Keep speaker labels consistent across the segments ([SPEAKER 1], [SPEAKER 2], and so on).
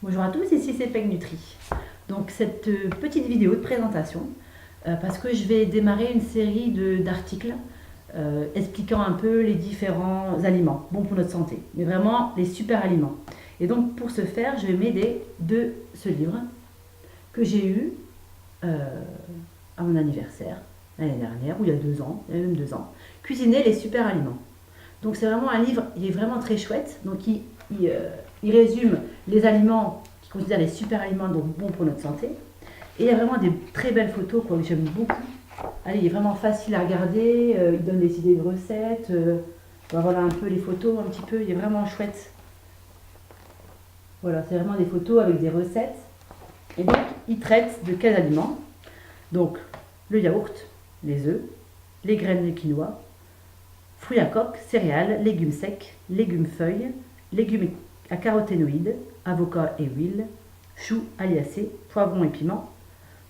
[SPEAKER 1] Bonjour à tous, ici c'est Peg Nutri. Donc cette petite vidéo de présentation, parce que je vais démarrer une série d'articles expliquant un peu les différents aliments bons pour notre santé, mais vraiment les super aliments. Et donc pour ce faire, je vais m'aider de ce livre que j'ai eu à mon anniversaire l'année dernière, ou il y a 2 ans, il y a même 2 ans, Cuisiner les super aliments. Donc c'est vraiment un livre, il est vraiment très chouette, donc il résume les aliments qu'il considère les super aliments, donc bons pour notre santé. Et il y a vraiment des très belles photos que j'aime beaucoup. Allez, il est vraiment facile à regarder, il donne des idées de recettes, voilà un peu les photos, un petit peu, il est vraiment chouette. Voilà, c'est vraiment des photos avec des recettes. Et donc, il traite de quels aliments? Donc, le yaourt, les œufs, les graines de quinoa, fruits à coque, céréales, légumes secs, légumes feuilles, légumes à caroténoïdes, avocats et huile, choux, aliacés, poivrons et piments,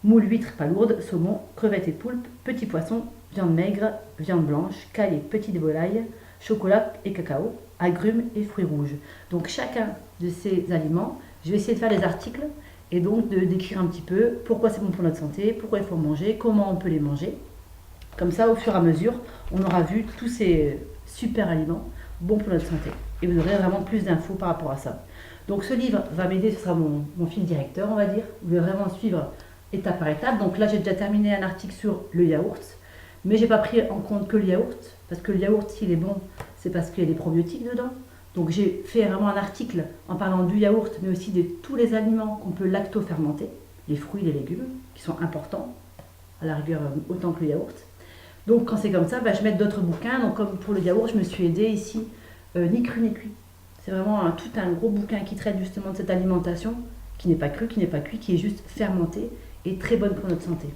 [SPEAKER 1] moules, huîtres palourdes, saumon, crevettes et poulpes, petits poissons, viande maigre, viande blanche, caille et petites volailles, chocolat et cacao, agrumes et fruits rouges. Donc chacun de ces aliments, je vais essayer de faire des articles et donc de décrire un petit peu pourquoi c'est bon pour notre santé, pourquoi il faut manger, comment on peut les manger. Comme ça, au fur et à mesure, on aura vu tous ces super aliments bons pour notre santé. Et vous aurez vraiment plus d'infos par rapport à ça. Donc ce livre va m'aider, ce sera mon fil directeur, on va dire. Vous allez vraiment suivre étape par étape. Donc là, j'ai déjà terminé un article sur le yaourt. Mais j'ai pas pris en compte que le yaourt. Parce que le yaourt, s'il est bon, c'est parce qu'il y a des probiotiques dedans. Donc j'ai fait vraiment un article en parlant du yaourt, mais aussi de tous les aliments qu'on peut lacto-fermenter. Les fruits, les légumes, qui sont importants, à la rigueur autant que le yaourt. Donc quand c'est comme ça, je mets d'autres bouquins. Donc comme pour le yaourt, je me suis aidée ici, ni cru ni cuit. C'est vraiment tout un gros bouquin qui traite justement de cette alimentation, qui n'est pas crue, qui n'est pas cuit, qui est juste fermentée et très bonne pour notre santé.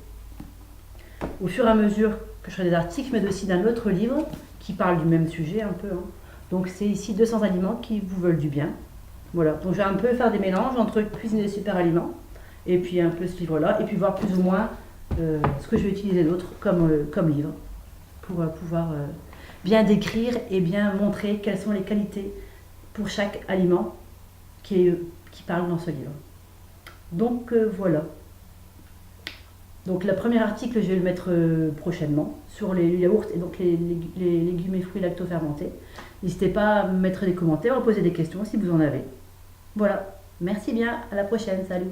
[SPEAKER 1] Au fur et à mesure que je ferai des articles, mais aussi d'un autre livre qui parle du même sujet un peu. Donc c'est ici 200 aliments qui vous veulent du bien. Voilà, donc je vais un peu faire des mélanges entre cuisiner des super aliments et puis un peu ce livre-là, et puis voir plus ou moins ce que je vais utiliser d'autre comme livre pour pouvoir bien décrire et bien montrer quelles sont les qualités pour chaque aliment qui parle dans ce livre. Donc voilà. Donc le premier article, je vais le mettre prochainement sur les yaourts et donc les légumes et fruits lacto-fermentés. N'hésitez pas à me mettre des commentaires, à poser des questions si vous en avez. Voilà, merci bien, à la prochaine, salut.